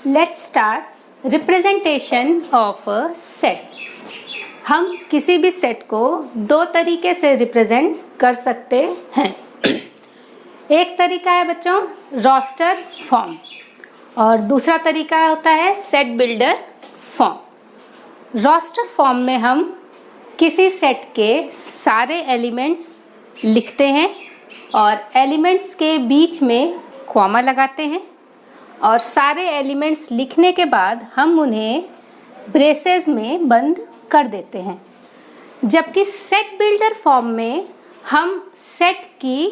Let's start representation of a set. हम किसी भी सेट को दो तरीके से रिप्रेजेंट कर सकते हैं। एक तरीका है बच्चों रोस्टर फॉर्म और दूसरा तरीका होता है set builder form. Roster form में हम किसी सेट के सारे एलिमेंट्स लिखते हैं और एलिमेंट्स के बीच में कॉमा लगाते हैं और सारे एलिमेंट्स लिखने के बाद हम उन्हें ब्रेसेस में बंद कर देते हैं। जबकि सेट बिल्डर फॉर्म में हम सेट की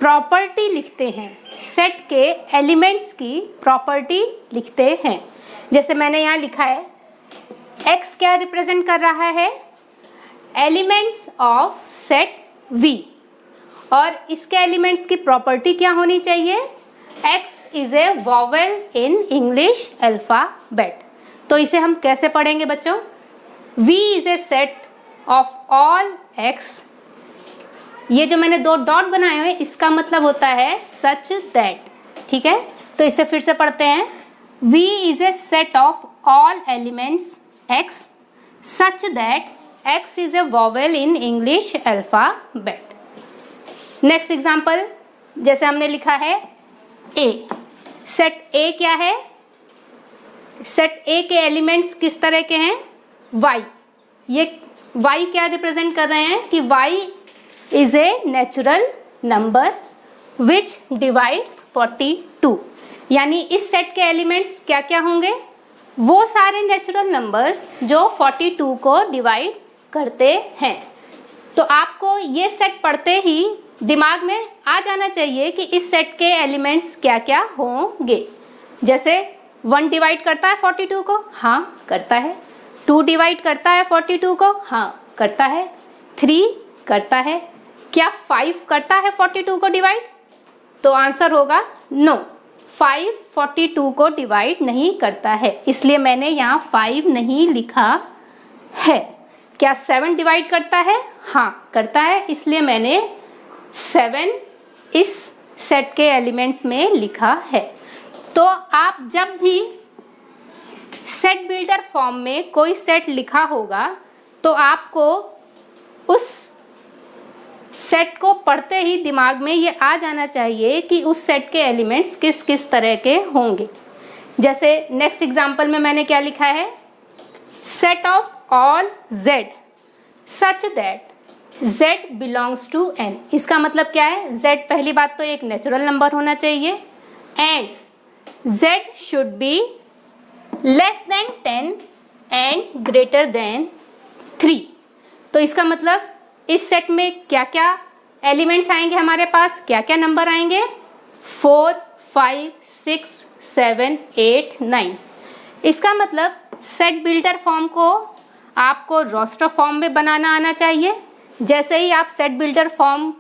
प्रॉपर्टी लिखते हैं, सेट के एलिमेंट्स की प्रॉपर्टी लिखते हैं। जैसे मैंने यहाँ लिखा है x क्या रिप्रेजेंट कर रहा है, एलिमेंट्स ऑफ सेट V और इसके एलिमेंट्स की प्रॉपर्टी क्या होनी चाहिए, x is A vowel in English alphabet. तो इसे हम कैसे पढ़ेंगे बच्चों, V is a set of all x। ये जो मैंने दो डॉट बनाए हुए इसका मतलब होता है सच दैट, ठीक है। तो इसे फिर से पढ़ते हैं, V is a set of all elements x such that x is A vowel in English alphabet. Next example, जैसे हमने लिखा है A, सेट A क्या है, सेट A के एलिमेंट्स किस तरह के हैं, Y। ये Y क्या रिप्रेजेंट कर रहे हैं कि Y is a natural number which divides 42। यानी इस सेट के एलिमेंट्स क्या क्या होंगे, वो सारे नेचुरल नंबर्स जो 42 को डिवाइड करते हैं। तो आपको ये सेट पढ़ते ही दिमाग में आ जाना चाहिए कि इस सेट के एलिमेंट्स क्या क्या होंगे। जैसे 1 डिवाइड करता है 42 को, हाँ करता है। 2 डिवाइड करता है 42 को, हाँ करता है। 3 करता है। क्या 5 करता है 42 को डिवाइड, तो आंसर होगा नो, 5 42 को डिवाइड नहीं करता है, इसलिए मैंने यहाँ 5 नहीं लिखा है। क्या 7 डिवाइड करता है, हाँ करता है, इसलिए मैंने 7 इस सेट के एलिमेंट्स में लिखा है। तो आप जब भी सेट बिल्डर फॉर्म में कोई सेट लिखा होगा तो आपको उस सेट को पढ़ते ही दिमाग में ये आ जाना चाहिए कि उस सेट के एलिमेंट्स किस किस तरह के होंगे। जैसे नेक्स्ट एग्जांपल में मैंने क्या लिखा है, set of all z such that z belongs to n। इसका मतलब क्या है, z पहली बात तो एक नेचुरल नंबर होना चाहिए and z should be less than 10 and greater then 3। तो इसका मतलब इस सेट में क्या क्या एलिमेंट्स आएंगे, हमारे पास क्या क्या नंबर आएंगे, 4 5 6 7 8 9। इसका मतलब सेट बिल्डर फॉर्म को आपको रोस्टर फॉर्म में बनाना आना चाहिए। जैसे ही आप सेट बिल्डर फॉर्म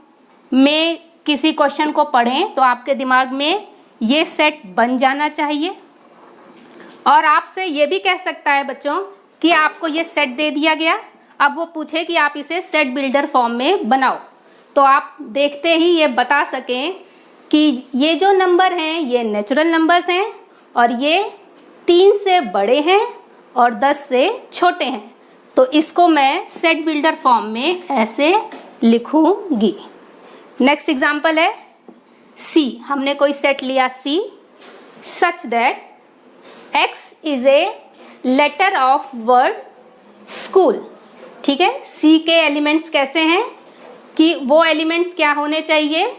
में किसी क्वेश्चन को पढ़ें तो आपके दिमाग में ये सेट बन जाना चाहिए। और आपसे ये भी कह सकता है बच्चों कि आपको ये सेट दे दिया गया, अब वो पूछे कि आप इसे सेट बिल्डर फॉर्म में बनाओ, तो आप देखते ही ये बता सकें कि ये जो नंबर हैं ये नेचुरल नंबर्स हैं और ये 3 से बड़े हैं और 10 से छोटे हैं। तो इसको मैं सेट बिल्डर फॉर्म में ऐसे लिखूंगी। नेक्स्ट एग्जांपल है C, हमने कोई सेट लिया C such that X is a letter of word school, ठीक है। C के एलिमेंट्स कैसे हैं कि वो एलिमेंट्स क्या होने चाहिए,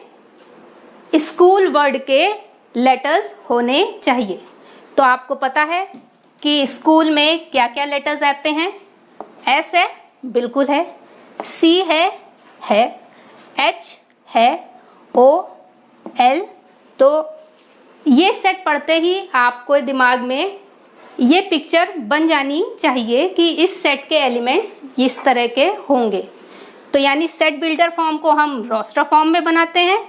स्कूल वर्ड के लेटर्स होने चाहिए। तो आपको पता है कि स्कूल में क्या क्या लेटर्स आते हैं, S है, बिल्कुल है, C है, H है, O L। तो ये सेट पढ़ते ही आपको दिमाग में ये पिक्चर बन जानी चाहिए कि इस सेट के एलिमेंट्स इस तरह के होंगे। तो यानी सेट बिल्डर फॉर्म को हम रोस्टर फॉर्म में बनाते हैं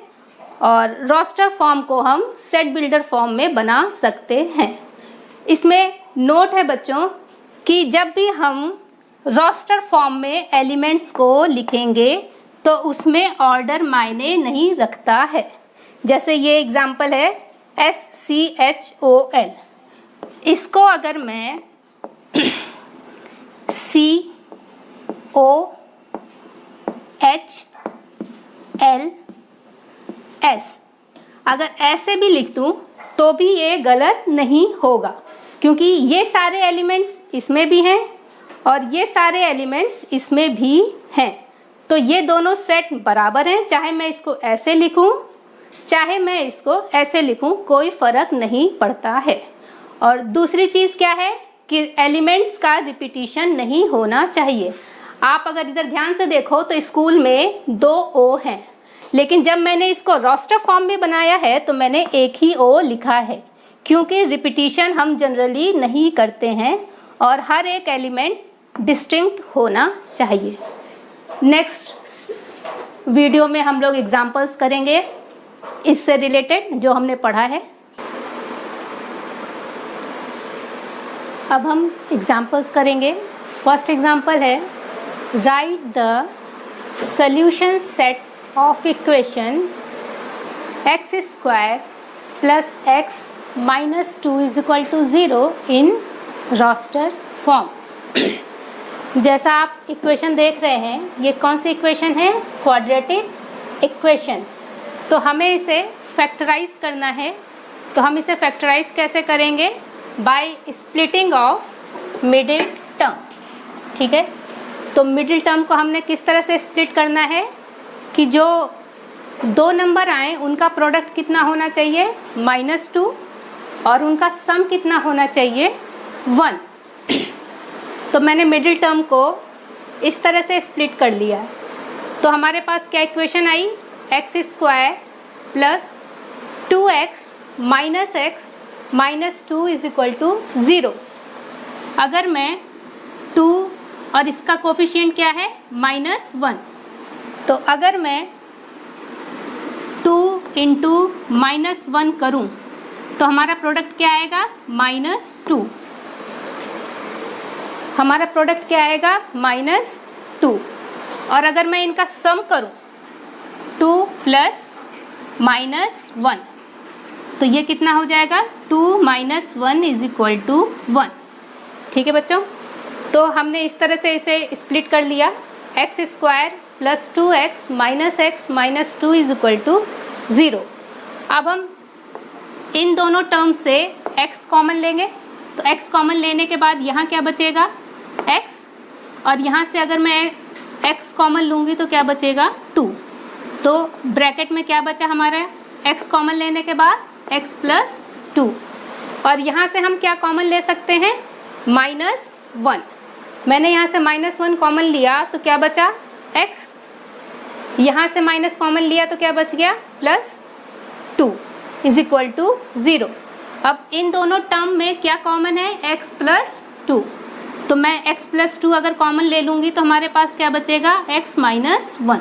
और रोस्टर फॉर्म को हम सेट बिल्डर फॉर्म में बना सकते हैं। इसमें नोट है बच्चों कि जब भी हम रोस्टर फॉर्म में एलिमेंट्स को लिखेंगे तो उसमें ऑर्डर मायने नहीं रखता है। जैसे ये एग्जांपल है SCHOL, इसको अगर मैं COHLS अगर ऐसे भी लिख दूँ तो भी ये गलत नहीं होगा, क्योंकि ये सारे एलिमेंट्स इसमें भी हैं और ये सारे एलिमेंट्स इसमें भी हैं। तो ये दोनों सेट बराबर हैं, चाहे मैं इसको ऐसे लिखूं चाहे मैं इसको ऐसे लिखूं, कोई फ़र्क नहीं पड़ता है। और दूसरी चीज़ क्या है कि एलिमेंट्स का रिपीटिशन नहीं होना चाहिए। आप अगर इधर ध्यान से देखो तो स्कूल में 2 O हैं, लेकिन जब मैंने इसको रोस्टर फॉर्म में बनाया है तो मैंने एक ही O लिखा है, क्योंकि रिपीटिशन हम जनरली नहीं करते हैं और हर एक एलिमेंट डिस्टिंक्ट होना चाहिए। नेक्स्ट वीडियो में हम लोग एग्जांपल्स करेंगे इससे रिलेटेड जो हमने पढ़ा है। अब हम एग्जांपल्स करेंगे। फर्स्ट एग्जांपल है, write the solution set of equation x square plus x minus 2 is equal to 0 in roster form. जैसा आप इक्वेशन देख रहे हैं, ये कौन सी इक्वेशन है? Quadratic equation. तो हमें इसे फैक्टराइज करना है। तो हम इसे फैक्टराइज कैसे करेंगे? By splitting of middle term. ठीक है, तो मिडिल टर्म को हमने किस तरह से स्प्लिट करना है कि जो 2 नंबर आए उनका प्रोडक्ट कितना होना चाहिए? -2, और उनका सम कितना होना चाहिए? 1। तो मैंने मिडिल टर्म को इस तरह से स्प्लिट कर लिया। तो हमारे पास क्या इक्वेशन आई? x square plus 2x minus x minus 2 is equal to 0। अगर मैं 2 और इसका कोफिशिएंट क्या है? -1। तो अगर मैं 2 इंटू -1 करूँ तो हमारा प्रोडक्ट क्या आएगा? -2। हमारा प्रोडक्ट क्या आएगा? -2। और अगर मैं इनका सम करूँ 2 प्लस -1 तो ये कितना हो जाएगा? 2 माइनस 1 इज इक्वल टू 1। ठीक है बच्चों, तो हमने इस तरह से इसे स्प्लिट कर लिया। x square plus 2x minus 2 is equal to 0। अब हम इन दोनों टर्म से x कॉमन लेंगे। तो x कॉमन लेने के बाद यहाँ क्या बचेगा? x, और यहाँ से अगर मैं x कॉमन लूँगी तो क्या बचेगा? 2। तो ब्रैकेट में क्या बचा हमारा? x कॉमन लेने के बाद x प्लस 2, और यहाँ से हम क्या कॉमन ले सकते हैं? -1। मैंने यहाँ से -1 कॉमन लिया तो क्या बचा? x। यहाँ से माइनस कॉमन लिया तो क्या बच गया? +2 इज इक्वल टू 0। अब इन दोनों टर्म में क्या कॉमन है? x plus 2। तो मैं x प्लस 2 अगर कॉमन ले लूँगी तो हमारे पास क्या बचेगा? x minus 1।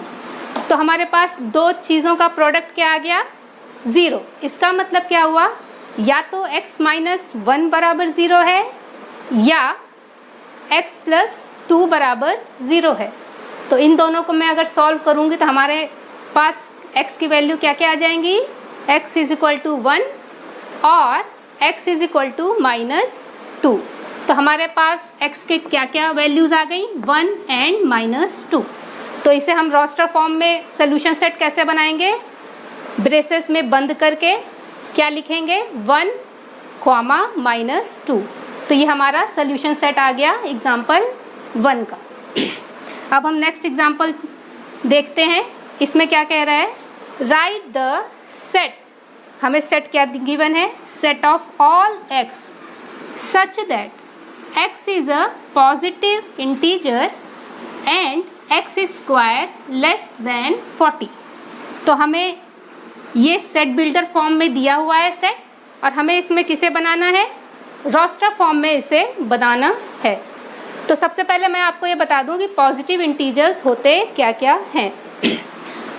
तो हमारे पास 2 चीज़ों का प्रोडक्ट क्या आ गया? 0। इसका मतलब क्या हुआ? या तो x माइनस 1 बराबर 0 है या x प्लस 2 बराबर 0 है। तो इन दोनों को मैं अगर सॉल्व करूँगी तो हमारे पास x की वैल्यू क्या क्या आ जाएंगी? x इज इक्वल टू 1 और x इज इक्वल टू -2। तो हमारे पास x के क्या क्या वैल्यूज़ आ गई? 1 एंड -2। तो इसे हम रोस्टर फॉर्म में सोल्यूशन सेट कैसे बनाएंगे? ब्रेसेस में बंद करके क्या लिखेंगे? 1, -2। तो ये हमारा सोल्यूशन सेट आ गया एग्जाम्पल 1 का। अब हम नेक्स्ट एग्जाम्पल देखते हैं। इसमें क्या कह रहा है? Write the set. हमें सेट क्या गिवन है? Set of all x such that x is a positive integer and x square less than 40। तो हमें ये सेट बिल्डर फॉर्म में दिया हुआ है सेट, और हमें इसमें किसे बनाना है? रोस्टर फॉर्म में इसे बनाना है। तो सबसे पहले मैं आपको ये बता दूं कि पॉजिटिव इंटीजर्स होते क्या क्या हैं।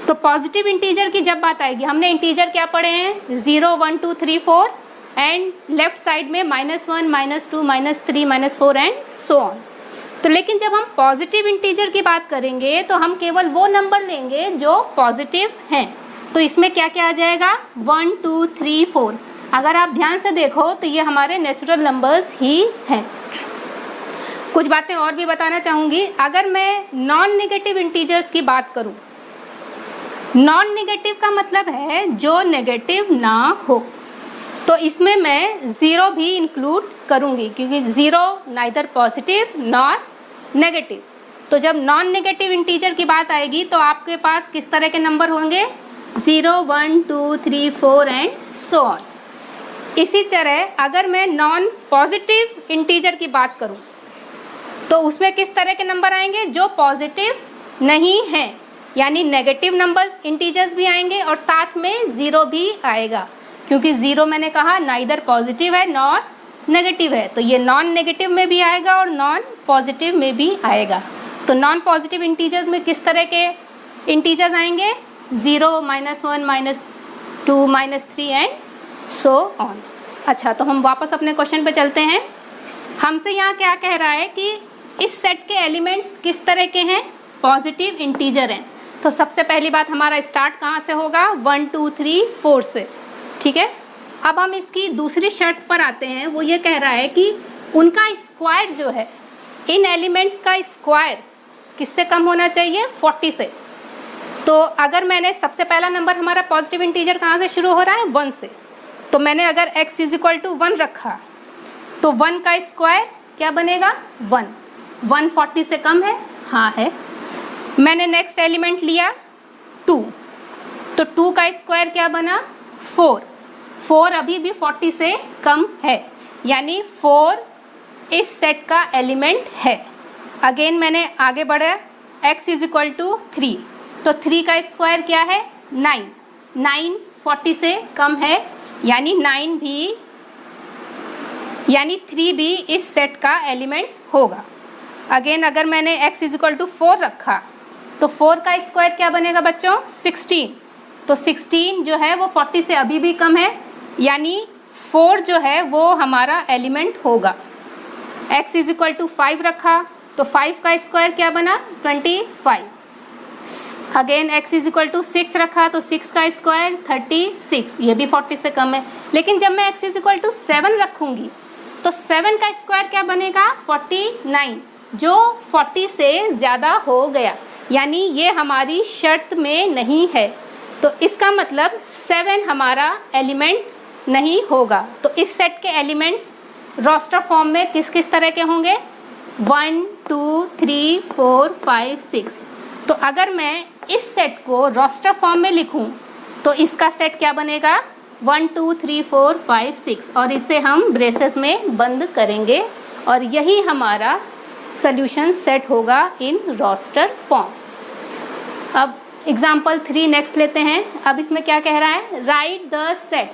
तो पॉजिटिव इंटीजर की जब बात आएगी, हमने इंटीजर क्या पढ़े हैं? 0, 1, 2, 3, 4 एंड लेफ्ट साइड में -1, -2, -3, -4 एंड सो ऑन। तो लेकिन जब हम पॉजिटिव इंटीजर की बात करेंगे तो हम केवल वो नंबर लेंगे जो पॉजिटिव हैं। तो इसमें क्या क्या आ जाएगा? 1, 2, 3, 4। अगर आप ध्यान से देखो तो ये हमारे नेचुरल नंबर्स ही हैं। कुछ बातें और भी बताना चाहूँगी। अगर मैं नॉन नेगेटिव इंटीजर्स की बात करूँ, नॉन नेगेटिव का मतलब है जो नेगेटिव ना हो, तो इसमें मैं ज़ीरो भी इंक्लूड करूँगी, क्योंकि zero neither positive nor negative. तो जब नॉन नेगेटिव इंटीजर की बात आएगी तो आपके पास किस तरह के नंबर होंगे? 0, 1, 2, 3, 4 एंड सो ऑन। इसी तरह अगर मैं नॉन पॉजिटिव इंटीजर की बात करूं तो उसमें किस तरह के नंबर आएंगे? जो पॉजिटिव नहीं हैं, यानी नेगेटिव नंबर्स इंटीजर्स भी आएंगे और साथ में ज़ीरो भी आएगा, क्योंकि ज़ीरो मैंने कहा नाइदर पॉजिटिव है नॉर नेगेटिव है, तो ये नॉन नेगेटिव में भी आएगा और नॉन पॉजिटिव में भी आएगा। तो नॉन पॉजिटिव इंटीजर्स में किस तरह के इंटीजर्स आएंगे? 0, -1, -2, -3 एंड सो ऑन। अच्छा, तो हम वापस अपने क्वेश्चन पे चलते हैं। हमसे यहाँ क्या कह रहा है कि इस सेट के एलिमेंट्स किस तरह के हैं? पॉजिटिव इंटीजर हैं। तो सबसे पहली बात हमारा स्टार्ट कहाँ से होगा? 1, 2, 3, 4 से। ठीक है, अब हम इसकी दूसरी शर्त पर आते हैं। वो ये कह रहा है कि उनका स्क्वायर जो है, इन एलिमेंट्स का स्क्वायर किससे कम होना चाहिए? 40 से। तो अगर मैंने सबसे पहला नंबर हमारा पॉजिटिव इंटीजर कहाँ से शुरू हो रहा है? 1 से। तो मैंने अगर x = 1 रखा तो 1 का स्क्वायर क्या बनेगा? 1। 1 40 से कम है? हाँ है। मैंने नेक्स्ट एलिमेंट लिया 2, तो 2 का स्क्वायर क्या बना? 4। 4 अभी भी 40 से कम है, यानी 4 इस सेट का एलिमेंट है। अगेन मैंने आगे बढ़ा, x = 3, तो 3 का स्क्वायर क्या है? 9। 9 40 से कम है, यानी 3 भी इस सेट का एलिमेंट होगा। अगेन अगर मैंने x = 4 रखा तो 4 का स्क्वायर क्या बनेगा बच्चों? 16। तो 16 जो है वो 40 से अभी भी कम है, यानी 4 जो है वो हमारा एलिमेंट होगा। x = 5 रखा तो 5 का स्क्वायर क्या बना? 25। अगेन x = 6 रखा तो 6 का स्क्वायर 36, ये भी 40 से कम है। लेकिन जब मैं x = 7 रखूँगी तो 7 का स्क्वायर क्या बनेगा? 49, जो 40 से ज़्यादा हो गया, यानी ये हमारी शर्त में नहीं है। तो इसका मतलब 7 हमारा एलिमेंट नहीं होगा। तो इस सेट के एलिमेंट्स रोस्टर फॉर्म में किस किस तरह के होंगे? 1, 2, 3, 4, 5, 6। तो अगर मैं इस सेट को रोस्टर फॉर्म में लिखूं तो इसका सेट क्या बनेगा? 1, 2, 3, 4, 5, 6, और इसे हम ब्रेसेस में बंद करेंगे और यही हमारा सॉल्यूशन सेट होगा इन रोस्टर फॉर्म। अब एग्जाम्पल 3 नेक्स्ट लेते हैं। अब इसमें क्या कह रहा है? Write the set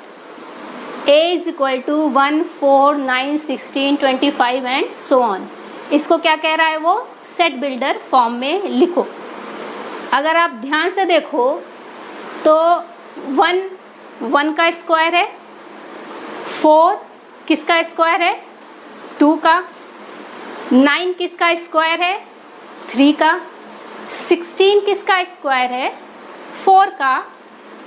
A = 1, 4, 9, 16, 25 and so on. इसको क्या कह रहा है? वो सेट बिल्डर फॉर्म में लिखो। अगर आप ध्यान से देखो तो 1 का स्क्वायर है, 4 किसका स्क्वायर है? 2 का, 9 किसका स्क्वायर है? 3 का, 16 किसका स्क्वायर है? 4 का,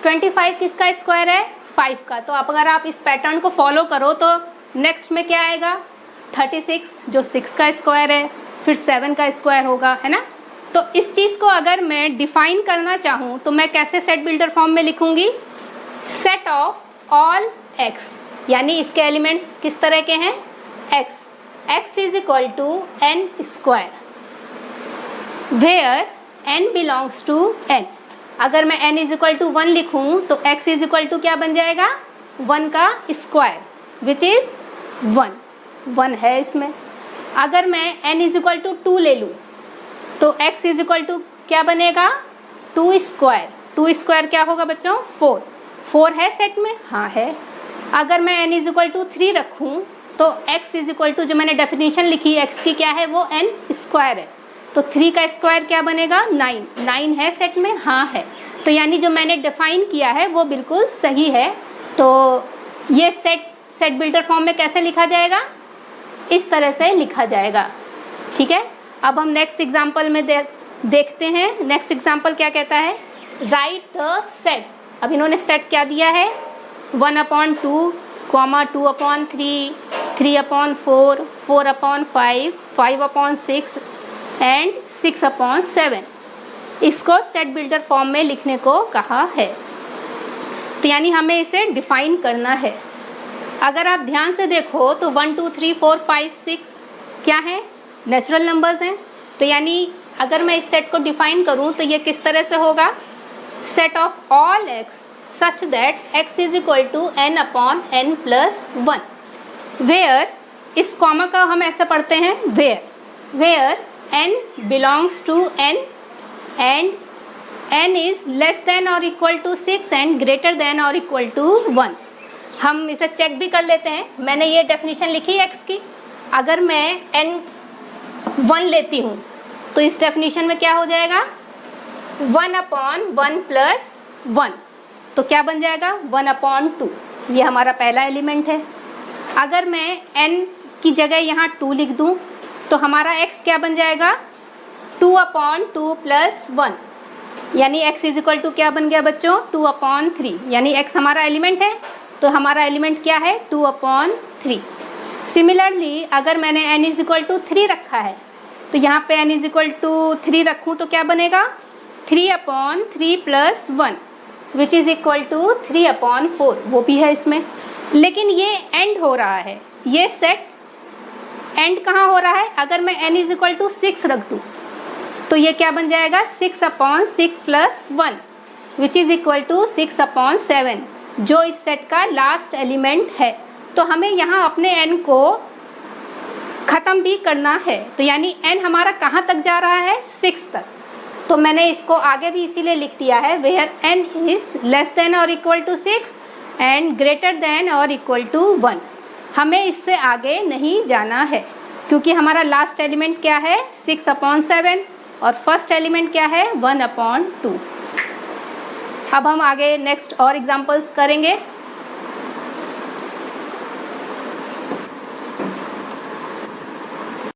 25 किसका स्क्वायर है? 5 का। तो अब अगर आप इस पैटर्न को फॉलो करो तो नेक्स्ट में क्या आएगा? 36, जो 6 का स्क्वायर है, फिर 7 का स्क्वायर होगा, है ना। तो इस चीज़ को अगर मैं डिफाइन करना चाहूँ तो मैं कैसे सेट बिल्डर फॉर्म में लिखूँगी? सेट ऑफ ऑल x, यानी इसके एलिमेंट्स किस तरह के हैं? x = n², where n belongs to n। अगर मैं n = 1 लिखूँ तो x = क्या बन जाएगा? 1 का स्क्वायर, विच इज़ 1 है इसमें। अगर मैं n = 2 ले लूँ तो x = क्या बनेगा? 2²। 2² क्या होगा बच्चों? 4 है सेट में? हाँ है। अगर मैं n = 3 रखूँ तो x = जो मैंने डेफिनेशन लिखी x की क्या है? वो n² है। तो 3 का स्क्वायर क्या बनेगा? 9 है सेट में? हाँ है। तो यानी जो मैंने डिफाइन किया है वो बिल्कुल सही है। तो ये सेट बिल्डर फॉर्म में कैसे लिखा जाएगा? इस तरह से लिखा जाएगा। ठीक है, अब हम नेक्स्ट एग्जाम्पल में देखते हैं। नेक्स्ट एग्जाम्पल क्या कहता है? Write the set. अब इन्होंने सेट क्या दिया है? 1/2 कॉमा 2/3, 3/4, 4/5, 5/6 एंड 6/7 इसको सेट बिल्डर फॉर्म में लिखने को कहा है। तो यानी हमें इसे डिफाइन करना है। अगर आप ध्यान से देखो तो 1 2 3 4 5 6 क्या है, नेचुरल नंबर्स हैं। तो यानी अगर मैं इस सेट को डिफाइन करूं तो ये किस तरह से होगा, set of all x such that x is equal to n/n+1 where, इस कॉमा का हम ऐसे पढ़ते हैं where n belongs to n and n is less than और equal to 6 and greater than और इक्वल टू 1। हम इसे चेक भी कर लेते हैं। मैंने ये डेफिनेशन लिखी x की, अगर मैं n 1 लेती हूँ तो इस डेफिनेशन में क्या हो जाएगा, 1/1+1 तो क्या बन जाएगा 1/2। ये हमारा पहला एलिमेंट है। अगर मैं n की जगह यहाँ 2 लिख दूँ तो हमारा x क्या बन जाएगा 2/2+1 यानी x इज इक्वल टू क्या बन गया बच्चों 2/3 यानी x हमारा एलिमेंट है तो हमारा एलिमेंट क्या है 2/3। सिमिलरली अगर मैंने n इज इक्वल टू 3 रखा है तो यहाँ पे n इज इक्वल टू 3 रखूँ तो क्या बनेगा 3/3+1 विच इज़ इक्वल टू 3/4 वो भी है इसमें। लेकिन ये एंड हो रहा है, ये सेट एंड कहाँ हो रहा है, अगर मैं n इज इक्वल टू 6 रख दूँ तो ये क्या बन जाएगा 6/6+1 विच इज़ इक्वल टू 6/7 जो इस सेट का लास्ट एलिमेंट है। तो हमें यहाँ अपने n को ख़त्म भी करना है। तो यानी n हमारा कहाँ तक जा रहा है 6 तक। तो मैंने इसको आगे भी इसीलिए लिख दिया है where n is less than और equal to 6 and greater than और इक्वल टू 1। हमें इससे आगे नहीं जाना है क्योंकि हमारा लास्ट एलिमेंट क्या है 6/7 और फर्स्ट एलिमेंट क्या है 1/2। अब हम आगे नेक्स्ट और एग्जांपल्स करेंगे।